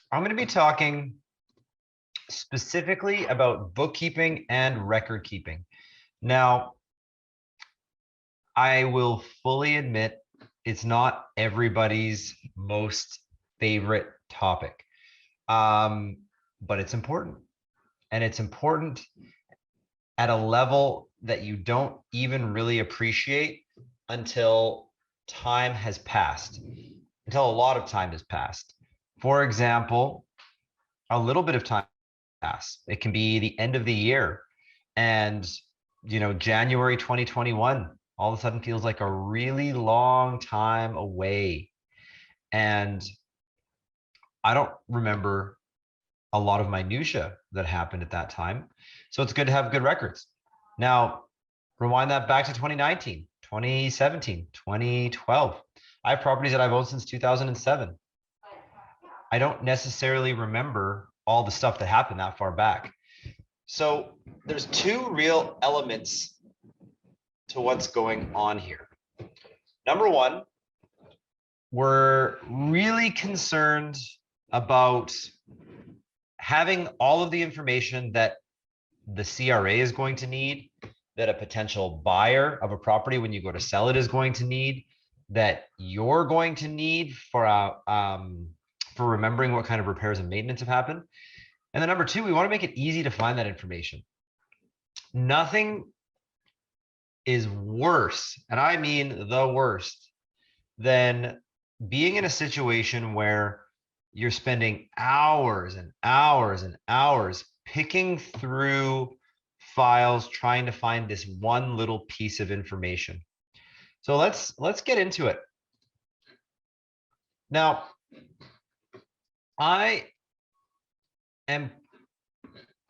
I'm going to be talking specifically about bookkeeping and record keeping. Now, I will fully admit it's not everybody's most favorite topic, but it's important. And it's important at a level that you don't even really appreciate until time has passed, until a lot of time has passed. For example, a little bit of time pass. It can be the end of the year, and January 2021 all of a sudden feels like a really long time away. And I don't remember a lot of minutia that happened at that time. So it's good to have good records. Now, rewind that back to 2019, 2017, 2012. I have properties that I've owned since 2007. I don't necessarily remember all the stuff that happened that far back. So there's two real elements to what's going on here. Number one, we're really concerned about having all of the information that the CRA is going to need, that a potential buyer of a property when you go to sell it is going to need, that you're going to need for remembering what kind of repairs and maintenance have happened. And then number two, we want to make it easy to find that information. Nothing is worse, and I mean the worst, than being in a situation where you're spending hours and hours and hours picking through files trying to find this one little piece of information. So let's get into it. Now, I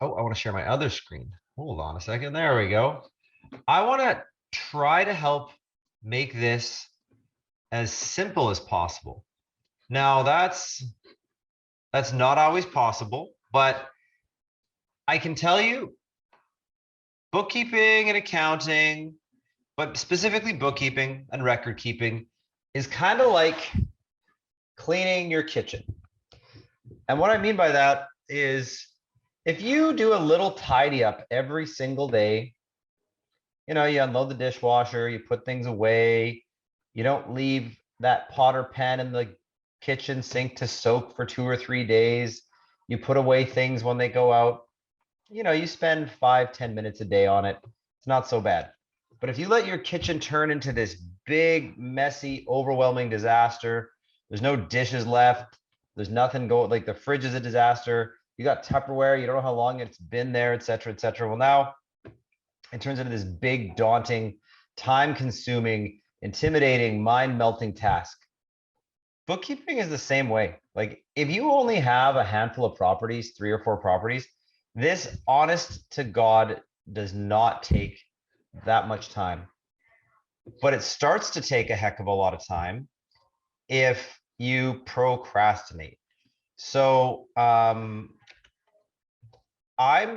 want to share my other screen. Hold on a second. There we go. I want to try to help make this as simple as possible. Now, that's not always possible, but I can tell you bookkeeping and accounting, but specifically bookkeeping and record keeping, is kind of like cleaning your kitchen. And what I mean by that is if you do a little tidy up every single day, you unload the dishwasher, you put things away, you don't leave that pot or pan in the kitchen sink to soak for 2 or 3 days, you put away things when they go out, you spend 5-10 minutes a day on it. It's not so bad. But if you let your kitchen turn into this big, messy, overwhelming disaster, there's no dishes left, there's nothing going, like the fridge is a disaster, you got Tupperware, you don't know how long it's been there, et cetera, et cetera. Well, now it turns into this big, daunting, time-consuming, intimidating, mind-melting task. Bookkeeping is the same way. Like if you only have a handful of properties, 3 or 4 properties, this, honest to God, does not take that much time. But it starts to take a heck of a lot of time if you procrastinate. So I'm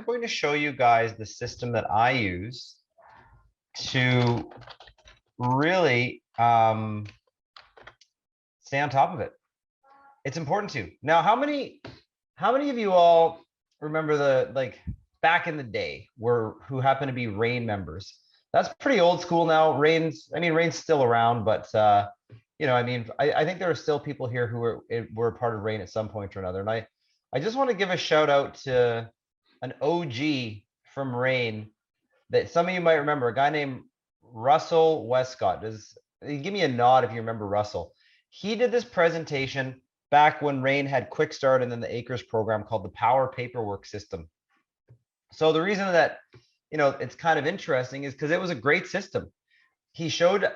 going to show you guys the system that I use to really stay on top of it. It's important to. Now, how many of you all remember back in the day who happen to be REIN members? That's pretty old school now. REIN's still around, but I think there are still people here who were part of REIN at some point or another. And I just want to give a shout out to an OG from REIN that some of you might remember, a guy named Russell Westcott. Give me a nod if you remember Russell. He did this presentation back when REIN had Quick Start and then the ACRES program called the Power Paperwork System. So the reason that it's kind of interesting is because it was a great system. He showed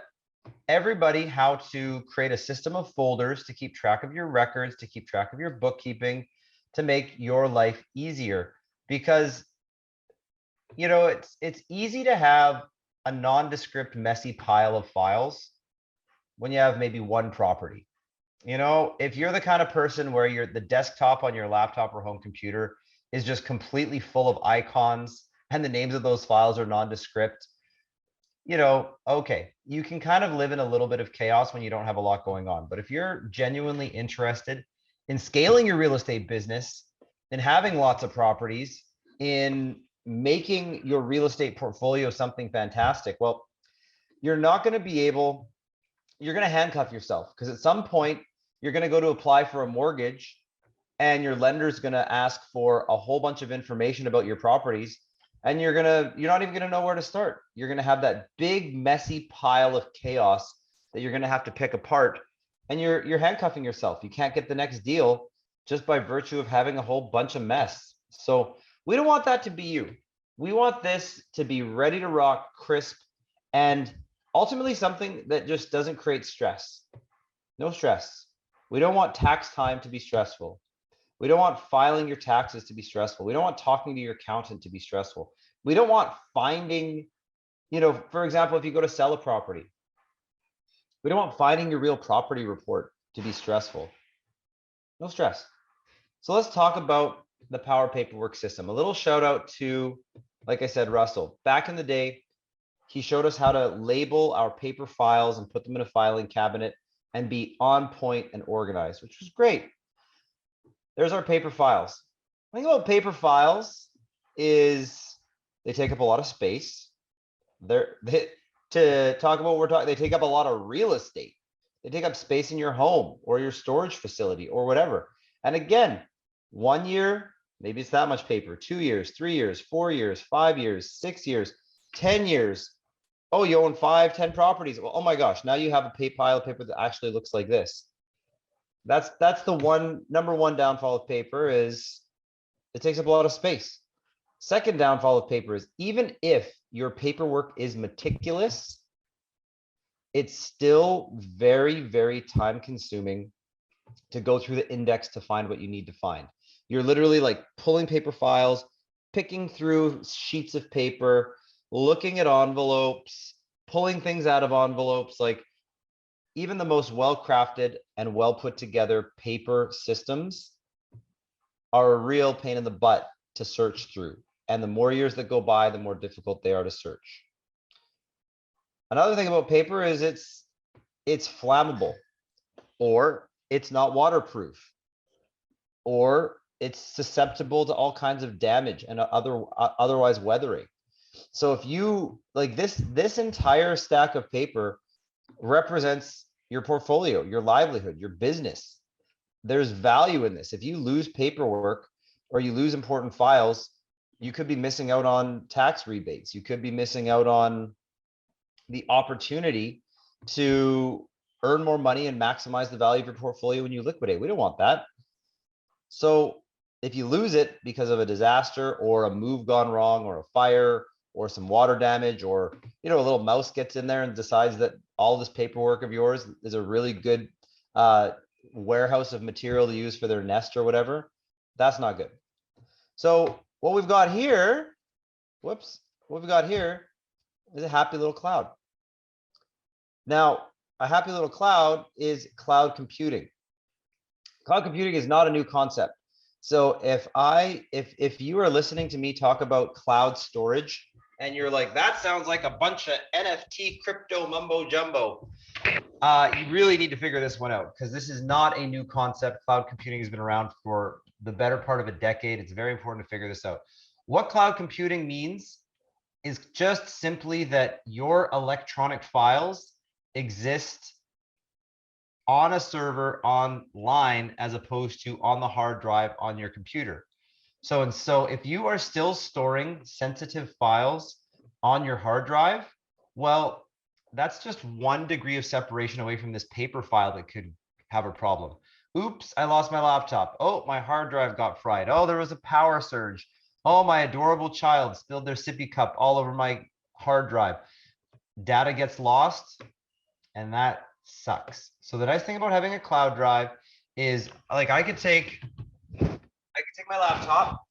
everybody how to create a system of folders to keep track of your records, to keep track of your bookkeeping, to make your life easier. Because it's easy to have a nondescript, messy pile of files when you have maybe one property. If you're the kind of person where the desktop on your laptop or home computer is just completely full of icons and the names of those files are nondescript, okay, you can kind of live in a little bit of chaos when you don't have a lot going on. But if you're genuinely interested in scaling your real estate business, in having lots of properties, in making your real estate portfolio something fantastic, well, you're not going to be able, you're going to handcuff yourself, because at some point you're going to go to apply for a mortgage and your lender's going to ask for a whole bunch of information about your properties, and you're not even going to know where to start. You're going to have that big messy pile of chaos that you're going to have to pick apart, and you're handcuffing yourself. You can't get the next deal just by virtue of having a whole bunch of mess. So we don't want that to be you. We want this to be ready to rock, crisp, and ultimately something that just doesn't create stress. No stress. We don't want tax time to be stressful. We don't want filing your taxes to be stressful. We don't want talking to your accountant to be stressful. We don't want finding, for example, if you go to sell a property, we don't want finding your real property report to be stressful. No stress. So let's talk about the Power Paperwork system. A little shout out to, like I said, Russell. Back in the day, he showed us how to label our paper files and put them in a filing cabinet and be on point and organized, which was great. There's our paper files. The thing about paper files is they take up a lot of space. To talk about what we're talking, they take up a lot of real estate. They take up space in your home or your storage facility or whatever. And again, 1 year, maybe it's that much paper, 2 years, 3 years, 4 years, 5 years, 6 years, 10 years. Oh, you own 5, 10 properties. Well, oh my gosh, now you have a pile of paper that actually looks like this. That's the number one downfall of paper is it takes up a lot of space. Second downfall of paper is even if your paperwork is meticulous, it's still very, very time consuming to go through the index to find what you need to find. You're literally like pulling paper files, picking through sheets of paper, looking at envelopes, pulling things out of envelopes. Like even the most well-crafted and well put together paper systems are a real pain in the butt to search through. And the more years that go by, the more difficult they are to search. Another thing about paper is it's flammable, or it's not waterproof, or it's susceptible to all kinds of damage and otherwise weathering. So if you like this entire stack of paper represents your portfolio, your livelihood, your business. There's value in this. If you lose paperwork or you lose important files, you could be missing out on tax rebates. You could be missing out on the opportunity to earn more money and maximize the value of your portfolio when you liquidate. We don't want that. So if you lose it because of a disaster or a move gone wrong or a fire or some water damage, or a little mouse gets in there and decides that all this paperwork of yours is a really good warehouse of material to use for their nest or whatever, that's not good. So what we've got here, what we've got here is a happy little cloud. Now, a happy little cloud is cloud computing. Cloud computing is not a new concept. So if you are listening to me talk about cloud storage and you're like, that sounds like a bunch of NFT crypto mumbo jumbo, you really need to figure this one out, because this is not a new concept. Cloud computing has been around for the better part of a decade. It's very important to figure this out. What cloud computing means is just simply that your electronic files exist on a server online as opposed to on the hard drive on your computer. So if you are still storing sensitive files on your hard drive, well, that's just 1 degree of separation away from this paper file that could have a problem. Oops, I lost my laptop. Oh, my hard drive got fried. Oh, there was a power surge. Oh, my adorable child spilled their sippy cup all over my hard drive. Data gets lost, and that sucks. So the nice thing about having a cloud drive is, like, I could take my laptop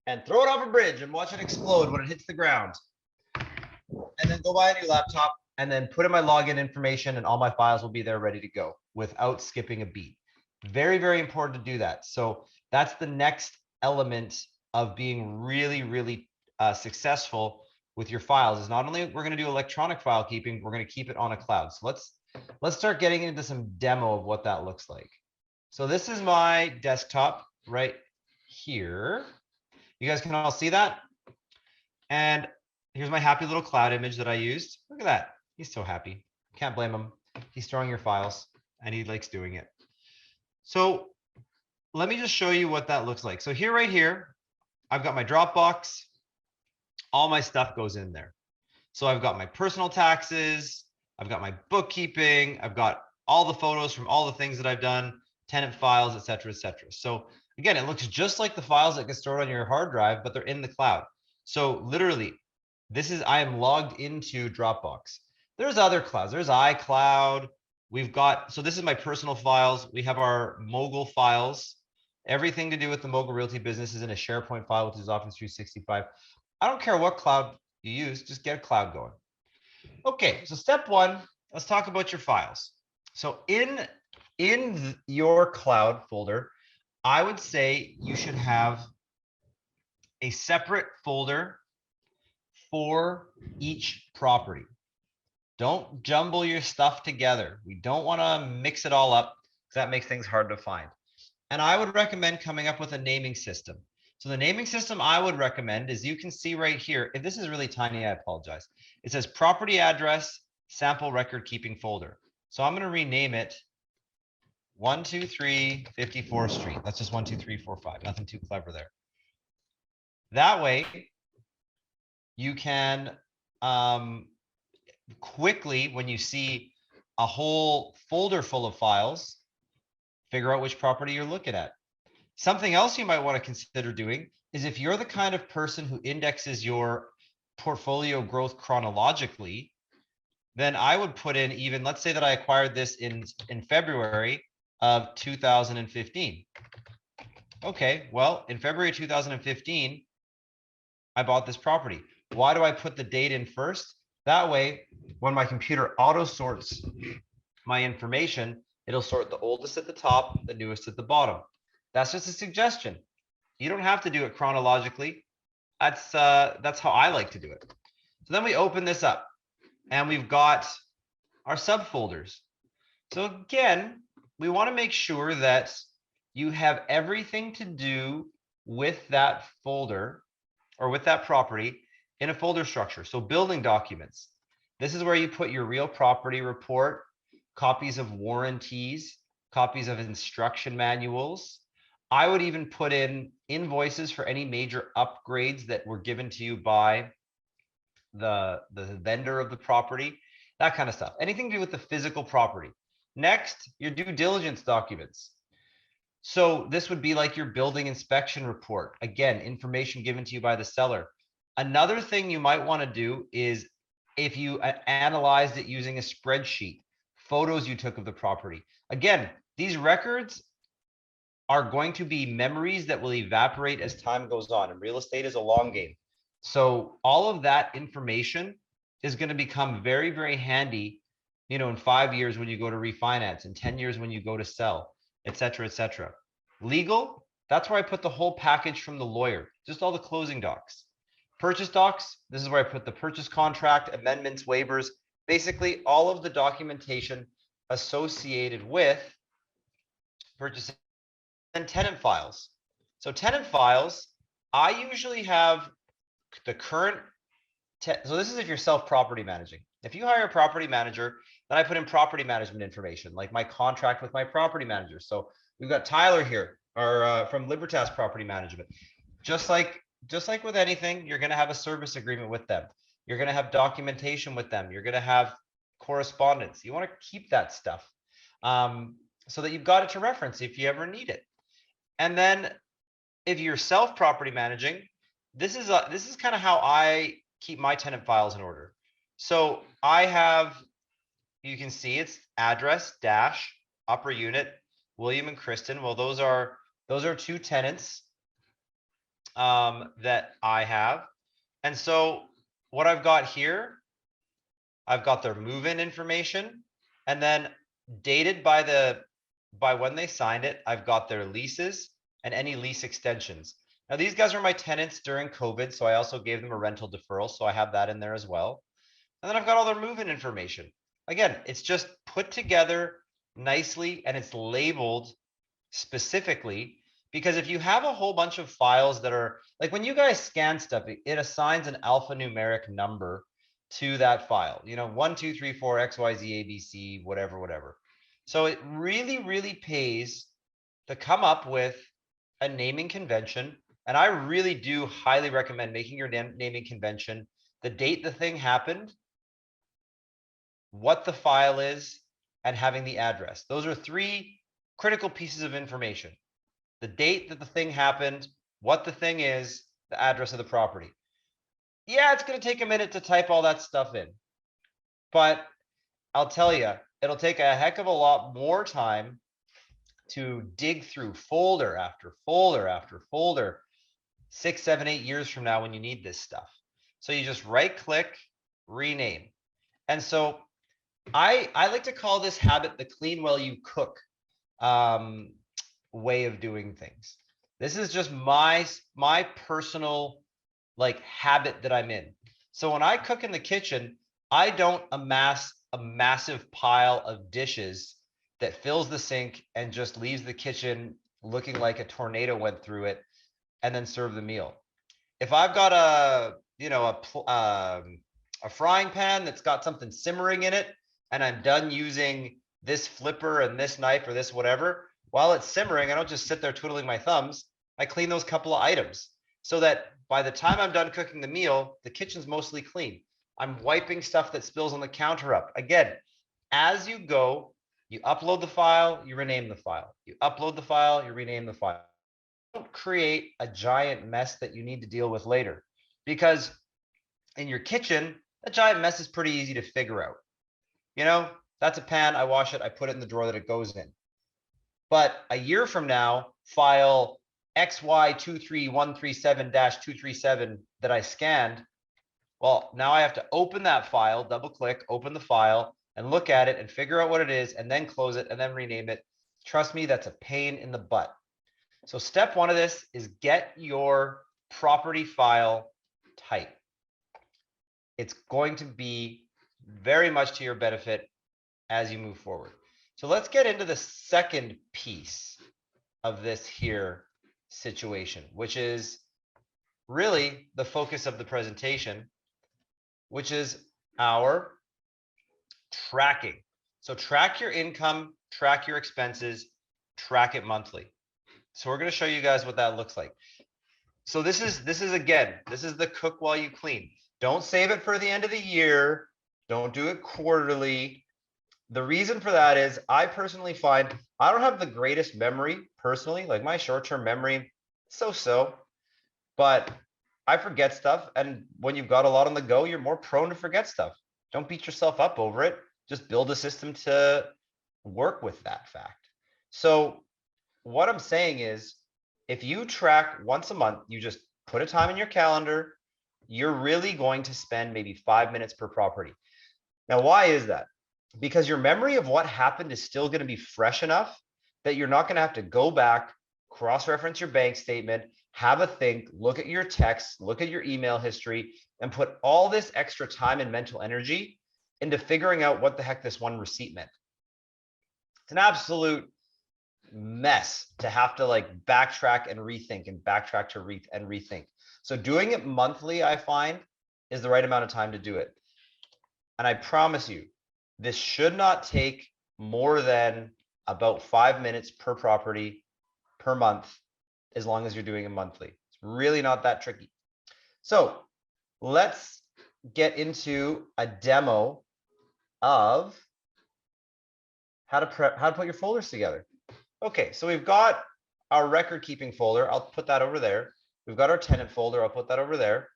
and throw it off a bridge and watch it explode when it hits the ground, and then go buy a new laptop and then put in my login information, and all my files will be there ready to go without skipping a beat. Very, very important to do that. So that's the next element of being really, really successful with your files, is not only we're going to do electronic file keeping, we're going to keep it on a cloud. So let's start getting into some demo of what that looks like. So this is my desktop right here. You guys can all see that. And here's my happy little cloud image that I used. Look at that. He's so happy. Can't blame him. He's storing your files and he likes doing it. So let me just show you what that looks like. So here, right here, I've got my Dropbox. All my stuff goes in there. So I've got my personal taxes. I've got my bookkeeping. I've got all the photos from all the things that I've done, tenant files, et cetera, et cetera. So again, it looks just like the files that get stored on your hard drive, but they're in the cloud. So literally, I am logged into Dropbox. There's other clouds. There's iCloud. We've got, so this is my personal files. We have our Mogul files. Everything to do with the Mogul Realty business is in a SharePoint file, which is Office 365. I don't care what cloud you use, just get a cloud going. Okay, so step one, let's talk about your files. So in your cloud folder, I would say you should have a separate folder for each property. Don't jumble your stuff together. We don't want to mix it all up because that makes things hard to find. And I would recommend coming up with a naming system. So the naming system I would recommend is, you can see right here, if this is really tiny, I apologize. It says property address, sample record keeping folder. So I'm going to rename it 123 54th Street. That's just 12345. Nothing too clever there. That way you can quickly, when you see a whole folder full of files, figure out which property you're looking at. Something else you might want to consider doing is, if you're the kind of person who indexes your portfolio growth chronologically, then I would put in, even, let's say that I acquired this in February of 2015. Okay, well, in February 2015, I bought this property. Why do I put the date in first? That way, when my computer auto sorts my information, it'll sort the oldest at the top, the newest at the bottom. That's just a suggestion. You don't have to do it chronologically. That's how I like to do it. So then we open this up and we've got our subfolders. So again, we want to make sure that you have everything to do with that folder or with that property in a folder structure. So building documents. This is where you put your real property report, copies of warranties, copies of instruction manuals. I would even put in invoices for any major upgrades that were given to you by the vendor of the property, that kind of stuff. Anything to do with the physical property. Next, your due diligence documents. So this would be like your building inspection report. Again, information given to you by the seller. Another thing you might want to do is, if you analyzed it using a spreadsheet, photos you took of the property. Again, these records are going to be memories that will evaporate as time goes on, and real estate is a long game. So all of that information is going to become very, very handy, in 5 years when you go to refinance, in 10 years when you go to sell, et cetera, et cetera. Legal, that's where I put the whole package from the lawyer, just all the closing docs. Purchase docs, this is where I put the purchase contract, amendments, waivers, basically all of the documentation associated with purchasing. And tenant files. So tenant files, I usually have the current, so this is if you're self-property managing. If you hire a property manager, then I put in property management information, like my contract with my property manager. So we've got Tyler here, or from Libertas Property Management. Just like with anything, you're going to have a service agreement with them. You're going to have documentation with them. You're going to have correspondence. You want to keep that stuff so that you've got it to reference if you ever need it. And then if you're self-property managing, this is kind of how I keep my tenant files in order. So I have, you can see it's address dash upper unit, William and Kristen. Well, those are two tenants that I have. And so what I've got here, I've got their move-in information, and then dated by when they signed it, I've got their leases and any lease extensions. Now, these guys are my tenants during COVID, so I also gave them a rental deferral, so I have that in there as well. And then I've got all their move-in information. Again, it's just put together nicely and it's labeled specifically, because if you have a whole bunch of files that are like when you guys scan stuff, it assigns an alphanumeric number to that file, 1, 2, 3, 4, X, Y, Z, A, B, C, whatever, whatever. So it really, really pays to come up with a naming convention. And I really do highly recommend making your naming convention the date the thing happened, what the file is, and having the address. Those are 3 critical pieces of information. The date that the thing happened, what the thing is, the address of the property. Yeah, it's going to take a minute to type all that stuff in. But I'll tell you, it'll take a heck of a lot more time to dig through folder after folder after folder 6, 7, 8 years from now when you need this stuff. So you just right click, rename. And so I like to call this habit the clean while you cook way of doing things. This is just my personal like habit that I'm in. So when I cook in the kitchen, I don't amass a massive pile of dishes that fills the sink and just leaves the kitchen looking like a tornado went through it and then serve the meal. If I've got a frying pan that's got something simmering in it and I'm done using this flipper and this knife or this whatever, while it's simmering, I don't just sit there twiddling my thumbs. I clean those couple of items so that by the time I'm done cooking the meal, the kitchen's mostly clean. I'm wiping stuff that spills on the counter up. Again, as you go, you upload the file, you rename the file. You upload the file, you rename the file. Don't create a giant mess that you need to deal with later, because in your kitchen, a giant mess is pretty easy to figure out. That's a pan, I wash it, I put it in the drawer that it goes in. But a year from now, file XY23137-237 that I scanned, well, now I have to open that file, double click, open the file and look at it and figure out what it is and then close it and then rename it. Trust me, that's a pain in the butt. So step 1 of this is get your property file type. It's going to be very much to your benefit as you move forward. So let's get into the second piece of this here situation, which is really the focus of the presentation, which is our tracking. So track your income, track your expenses, track it monthly. So we're going to show you guys what that looks like. So this is the cook while you clean. Don't save it for the end of the year. Don't do it quarterly. The reason for that is I personally find I don't have the greatest memory personally, like my short-term memory, so, but I forget stuff. And when you've got a lot on the go, you're more prone to forget stuff. Don't beat yourself up over it. Just build a system to work with that fact. So what I'm saying is, if you track once a month, you just put a time in your calendar, you're really going to spend maybe 5 minutes per property. Now, why is that? Because your memory of what happened is still going to be fresh enough that you're not going to have to go back, cross-reference your bank statement, have a think, look at your texts, look at your email history, and put all this extra time and mental energy into figuring out what the heck this one receipt meant. It's an absolute mess to have to like backtrack and rethink and backtrack to rethink. So doing it monthly, I find, is the right amount of time to do it. And I promise you, this should not take more than about 5 minutes per property per month, as long as you're doing it monthly. It's really not that tricky. So let's get into a demo of how to put your folders together. Okay, so we've got our record keeping folder. I'll put that over there. We've got our tenant folder. I'll put that over there.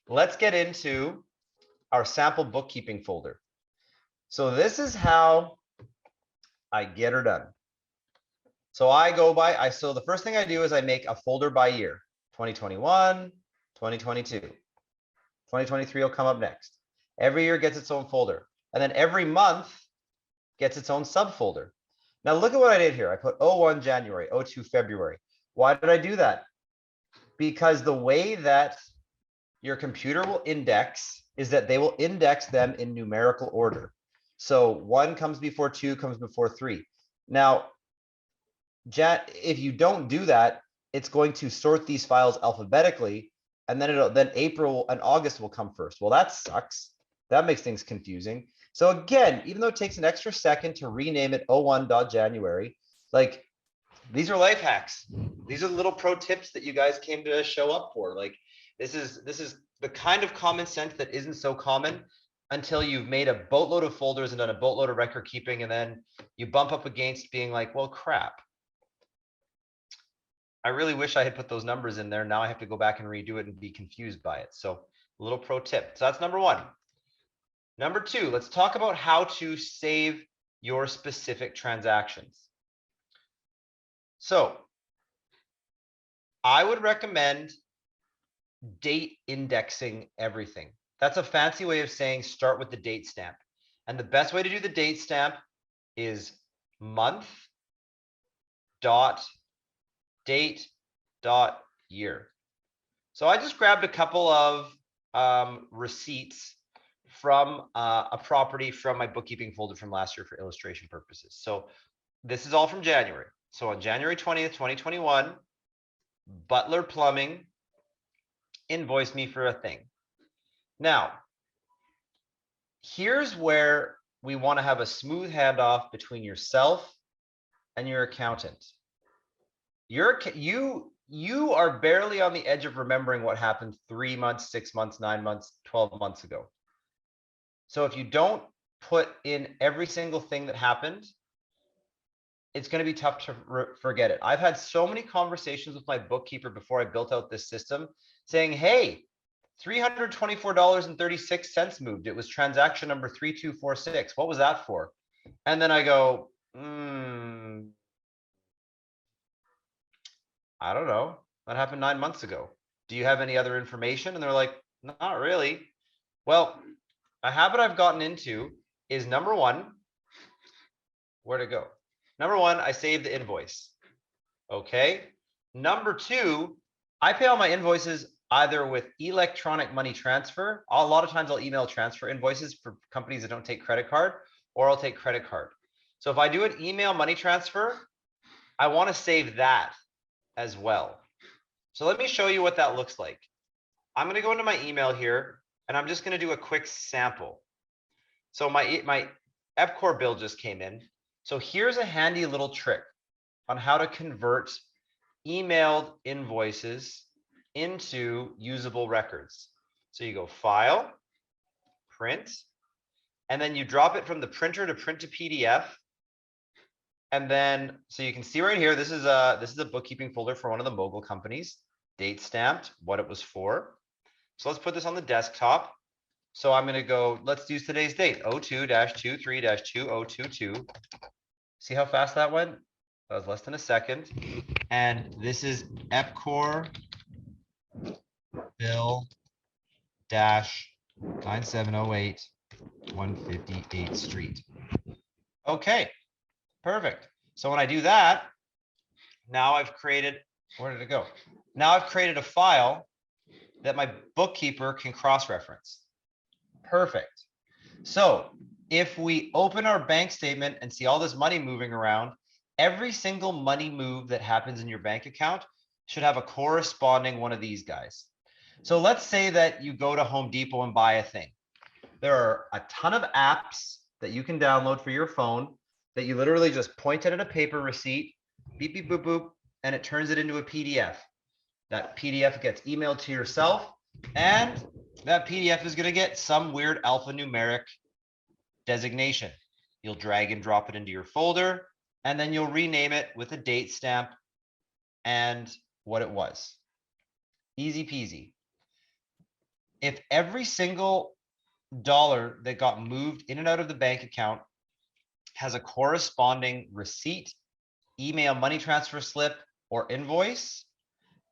Let's get into our sample bookkeeping folder. So this is how I get her done. So I go by, so the first thing I do is I make a folder by year, 2021, 2022, 2023 will come up next. Every year gets its own folder. And then every month gets its own subfolder. Now look at what I did here. I put 01 January, 02 February. Why did I do that? Because the way that your computer will index is that they will index them in numerical order. So 1 comes before 2, comes before 3. Now, if you don't do that, it's going to sort these files alphabetically, and then April and August will come first. Well, that sucks. That makes things confusing. So again, even though it takes an extra second to rename it 01.January, like, these are life hacks. These are little pro tips that you guys came to show up for. Like, this is the kind of common sense that isn't so common until you've made a boatload of folders and done a boatload of record keeping, and then you bump up against being like, well, crap, I really wish I had put those numbers in there. Now I have to go back and redo it and be confused by it. So a little pro tip. So that's number one. Number two, let's talk about how to save your specific transactions. So I would recommend date indexing everything. That's a fancy way of saying start with the date stamp. And the best way to do the date stamp is month dot date dot year. So I just grabbed a couple of receipts from a property from my bookkeeping folder from last year for illustration purposes. So this is all from January. So on January 20th, 2021, Butler Plumbing invoiced me for a thing. Now, here's where we want to have a smooth handoff between yourself and your accountant. You are barely on the edge of remembering what happened 3 months, 6 months, 9 months, 12 months ago. So if you don't put in every single thing that happened, it's going to be tough to forget it. I've had so many conversations with my bookkeeper before I built out this system saying, hey, $324.36 moved. It was transaction number 3246. What was that for? And then I go, I don't know. That happened 9 months ago. Do you have any other information? And they're like, not really. Well, a habit I've gotten into is number one, where to go? Number one, I save the invoice. Okay. Number two, I pay all my invoices either with electronic money transfer. A lot of times I'll email transfer invoices for companies that don't take credit card, or I'll take credit card. So if I do an email money transfer, I want to save that as well. So let me show you what that looks like. I'm going to go into my email here, and I'm just going to do a quick sample. So my EPCOR bill just came in. So here's a handy little trick on how to convert emailed invoices into usable records. So you go File, Print, and then you drop it from the printer to print to PDF. And then, so you can see right here, this is a bookkeeping folder for one of the Mogul companies, date stamped, what it was for. So let's put this on the desktop. So I'm going to go, let's use today's date, 02-23-2022. See how fast that went? That was less than a second. And this is EPCOR bill -9708 158th Street. Okay, perfect. So when I do that, now I've created, where did it go? Now I've created a file that my bookkeeper can cross-reference. Perfect. So if we open our bank statement and see all this money moving around, every single money move that happens in your bank account should have a corresponding one of these guys. So let's say that you go to Home Depot and buy a thing. There are a ton of apps that you can download for your phone that you literally just point it at a paper receipt, beep, beep, boop, boop, and it turns it into a PDF. That PDF gets emailed to yourself, and that PDF is going to get some weird alphanumeric designation. You'll drag and drop it into your folder, and then you'll rename it with a date stamp and what it was. Easy peasy. If every single dollar that got moved in and out of the bank account has a corresponding receipt, email money transfer slip, or invoice,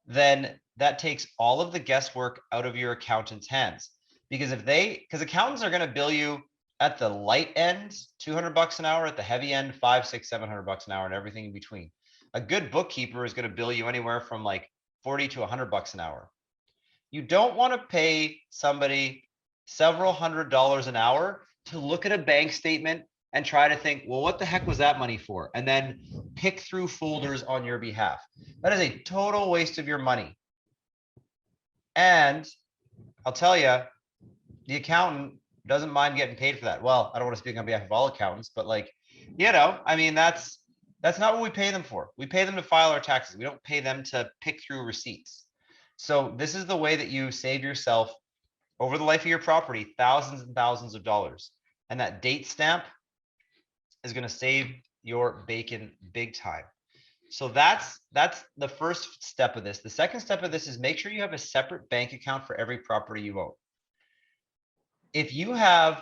then that takes all of the guesswork out of your accountant's hands. Because accountants are going to bill you at the light end, $200 an hour, at the heavy end, $500, $600, $700 an hour, and everything in between. A good bookkeeper is going to bill you anywhere from like $40 to $100 an hour. You don't want to pay somebody several $100s an hour to look at a bank statement and try to think, well, what the heck was that money for? And then pick through folders on your behalf. That is a total waste of your money. And I'll tell you, the accountant doesn't mind getting paid for that. Well, I don't want to speak on behalf of all accountants, but like, I mean, that's not what we pay them for. We pay them to file our taxes. We don't pay them to pick through receipts. So this is the way that you save yourself over the life of your property, thousands and thousands of dollars. And that date stamp is going to save your bacon big time. So that's the first step of this. The second step of this is make sure you have a separate bank account for every property you own. If you have,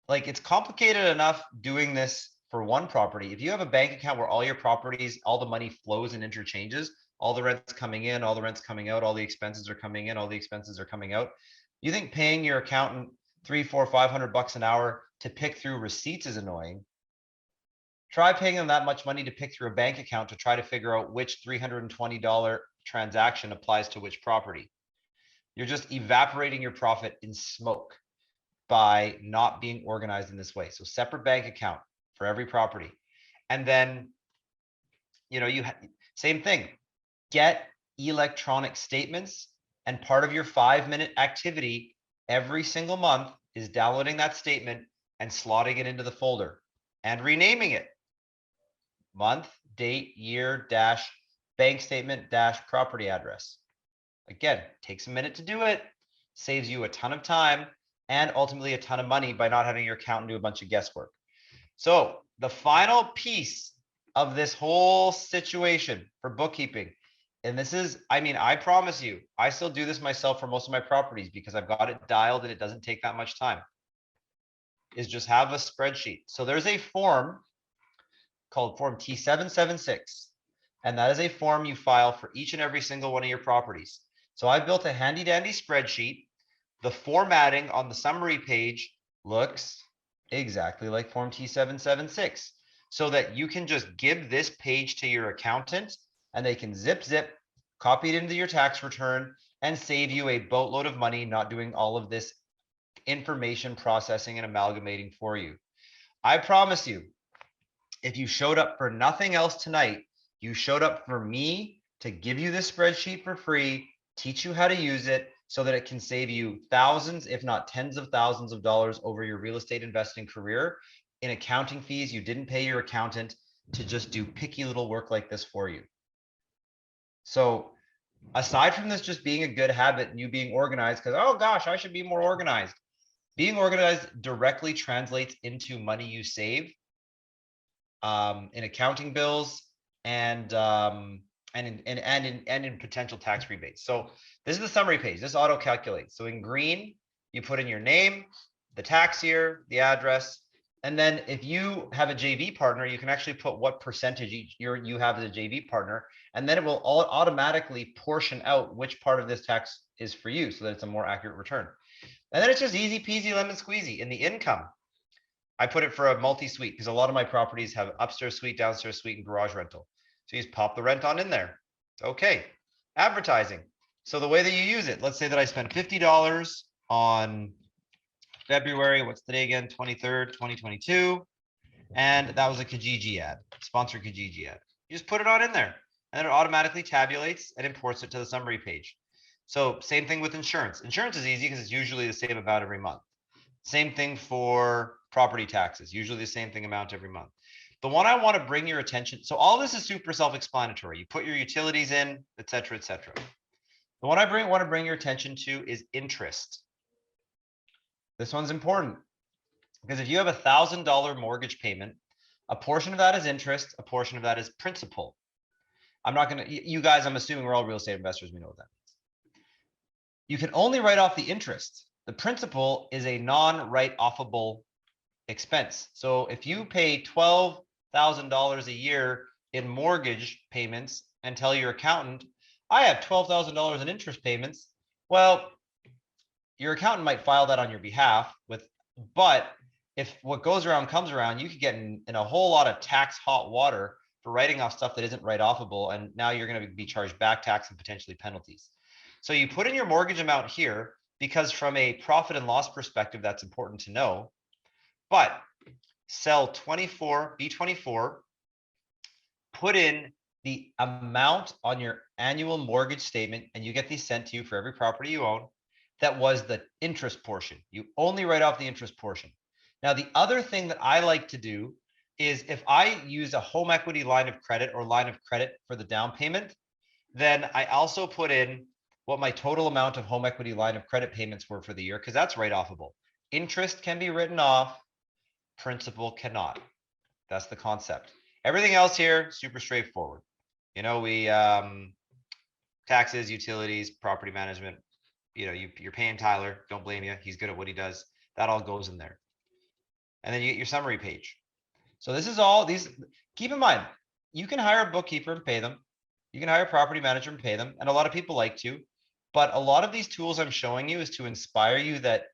like, it's complicated enough doing this for one property. If you have a bank account where all your properties, all the money flows and interchanges, all the rent's coming in, all the rent's coming out, all the expenses are coming in, all the expenses are coming out. You think paying your accountant $300, $400, $500 an hour to pick through receipts is annoying? Try paying them that much money to pick through a bank account to try to figure out which $320 transaction applies to which property. You're just evaporating your profit in smoke by not being organized in this way. So separate bank account for every property. And then, same thing, get electronic statements, and part of your 5-minute activity every single month is downloading that statement and slotting it into the folder and renaming it. Month, date, year, dash, bank statement, dash, property address. Again, takes a minute to do it, saves you a ton of time, and ultimately a ton of money by not having your accountant do a bunch of guesswork. So the final piece of this whole situation for bookkeeping, and this is, I promise you, I still do this myself for most of my properties because I've got it dialed and it doesn't take that much time, is just have a spreadsheet. So there's a form called Form T776, and that is a form you file for each and every single one of your properties. So I built a handy dandy spreadsheet. The formatting on the summary page looks exactly like Form T776, so that you can just give this page to your accountant and they can zip, copy it into your tax return and save you a boatload of money not doing all of this information processing and amalgamating for you. I promise you, if you showed up for nothing else tonight, you showed up for me to give you this spreadsheet for free, teach you how to use it so that it can save you thousands, if not tens of thousands of dollars over your real estate investing career in accounting fees you didn't pay your accountant to just do picky little work like this for you. So aside from this just being a good habit and you being organized, because, oh gosh, I should be more organized. Being organized directly translates into money you save in accounting bills and in potential tax rebates. So this is the summary page. This auto calculates. So in green, you put in your name, the tax year, the address, and then if you have a JV partner, you can actually put what percentage you have as a JV partner, and then it will automatically portion out which part of this tax is for you so that it's a more accurate return. And then it's just easy peasy lemon squeezy. In the income, I put it for a multi-suite because a lot of my properties have upstairs suite, downstairs suite, and garage rental. So you just pop the rent on in there. Okay. Advertising. So the way that you use it, let's say that I spent $50 on February, what's the day again? 23rd, 2022. And that was a Kijiji ad, sponsored Kijiji ad. You just put it on in there and then it automatically tabulates and imports it to the summary page. So same thing with insurance. Insurance is easy because it's usually the same amount every month. Same thing for property taxes, usually the same thing amount every month. The one I want to bring your attention, so all this is super self-explanatory. You put your utilities in, et cetera, et cetera. The one I want to bring your attention to is interest. This one's important because if you have $1,000 mortgage payment, a portion of that is interest, a portion of that is principal. I'm not going to, you guys, I'm assuming we're all real estate investors. We know what that means. You can only write off the interest. The principal is a non-write-offable expense. So if you pay $12,000 a year in mortgage payments and tell your accountant, I have $12,000 in interest payments, well, your accountant might file that on your behalf but if what goes around comes around, you could get in a whole lot of tax hot water for writing off stuff that isn't write-offable, and now you're going to be charged back tax and potentially penalties. So you put in your mortgage amount here because from a profit and loss perspective, that's important to know. But cell 24, B24, put in the amount on your annual mortgage statement, and you get these sent to you for every property you own, that was the interest portion. You only write off the interest portion. Now, the other thing that I like to do is if I use a home equity line of credit or line of credit for the down payment, then I also put in what my total amount of home equity line of credit payments were for the year, because that's write-offable. Interest can be written off, principal cannot. That's the concept. Everything else here, super straightforward. You know, we taxes, utilities, property management. You know, you're paying Tyler. Don't blame you. He's good at what he does. That all goes in there. And then you get your summary page. So this is all these. Keep in mind, you can hire a bookkeeper and pay them. You can hire a property manager and pay them. And a lot of people like to. But a lot of these tools I'm showing you is to inspire you that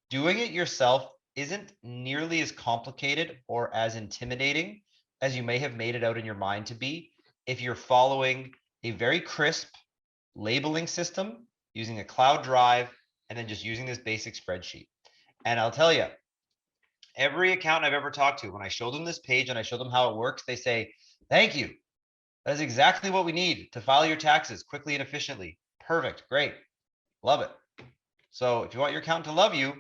doing it yourself isn't nearly as complicated or as intimidating as you may have made it out in your mind to be if you're following a very crisp labeling system, using a cloud drive, and then just using this basic spreadsheet. And I'll tell you, every accountant I've ever talked to, when I show them this page and I show them how it works, they say, thank you. That is exactly what we need to file your taxes quickly and efficiently. Perfect. Great. Love it. So if you want your accountant to love you,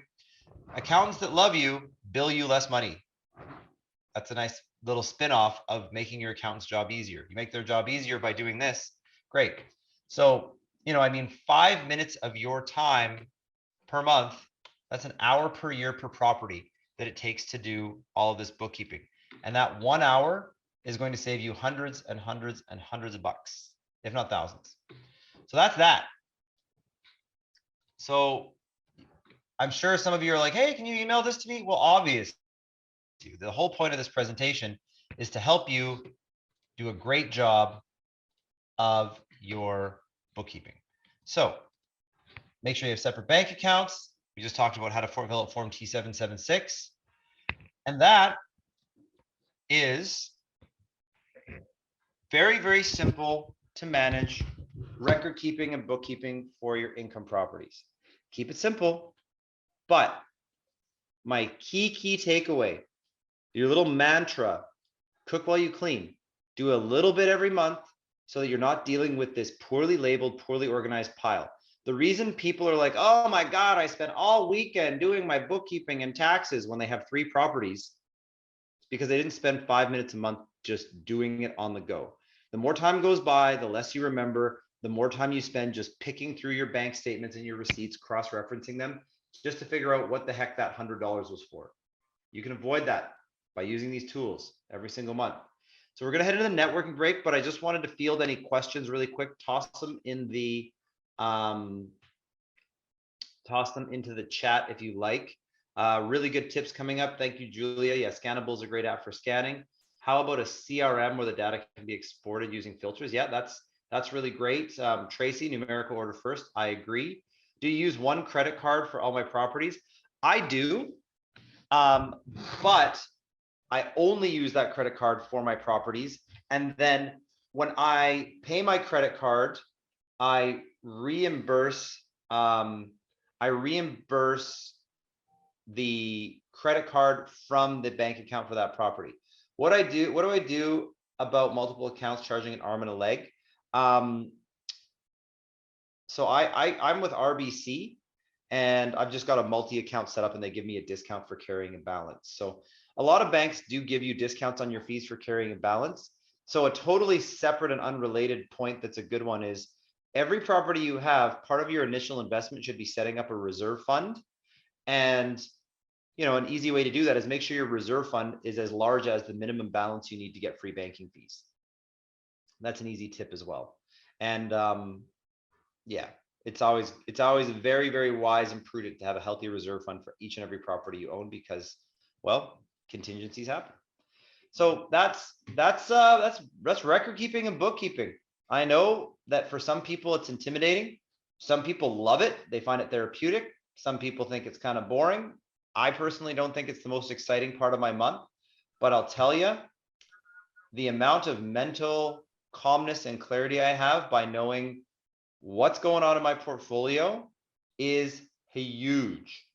accountants that love you bill you less money. That's a nice little spin-off of making your accountant's job easier. You make their job easier by doing this. Great. So, you know, I mean, 5 minutes of your time per month, that's an hour per year per property that it takes to do all of this bookkeeping. And that 1 hour is going to save you hundreds and hundreds and hundreds of bucks, if not thousands. So that's that. So I'm sure some of you are like, hey, can you email this to me? Well, obviously, the whole point of this presentation is to help you do a great job of your bookkeeping. So make sure you have separate bank accounts. We just talked about how to fill out Form T776. And that is very, very simple to manage record keeping and bookkeeping for your income properties. Keep it simple, but my key takeaway, your little mantra, cook while you clean. Do a little bit every month so that you're not dealing with this poorly labeled, poorly organized pile. The reason people are like, oh my God, I spent all weekend doing my bookkeeping and taxes when they have 3 properties, is because they didn't spend 5 minutes a month just doing it on the go. The more time goes by, the less you remember, the more time you spend just picking through your bank statements and your receipts, cross-referencing them, just to figure out what the heck that $100 was for. You can avoid that by using these tools every single month. So we're going to head into the networking break, but I just wanted to field any questions really quick. Toss them into the chat if you like. Really good tips coming up. Thank you, Julia. Yeah, Scannable is a great app for scanning. How about a CRM where the data can be exported using filters? Yeah, that's really great. Tracy, numerical order first. I agree. Do you use one credit card for all my properties? I do, but I only use that credit card for my properties. And then when I pay my credit card, I reimburse the credit card from the bank account for that property. What do I do about multiple accounts charging an arm and a leg? So I'm with RBC, and I've just got a multi-account set up, and they give me a discount for carrying a balance. So a lot of banks do give you discounts on your fees for carrying a balance. So a totally separate and unrelated point that's a good one is every property you have, part of your initial investment should be setting up a reserve fund. And you know, an easy way to do that is make sure your reserve fund is as large as the minimum balance you need to get free banking fees. That's an easy tip as well. And yeah, it's always very, very wise and prudent to have a healthy reserve fund for each and every property you own because, well, contingencies happen. So that's record keeping and bookkeeping. I know that for some people it's intimidating. Some people love it. They find it therapeutic. Some people think it's kind of boring. I personally don't think it's the most exciting part of my month, but I'll tell you, the amount of mental calmness and clarity I have by knowing what's going on in my portfolio is huge.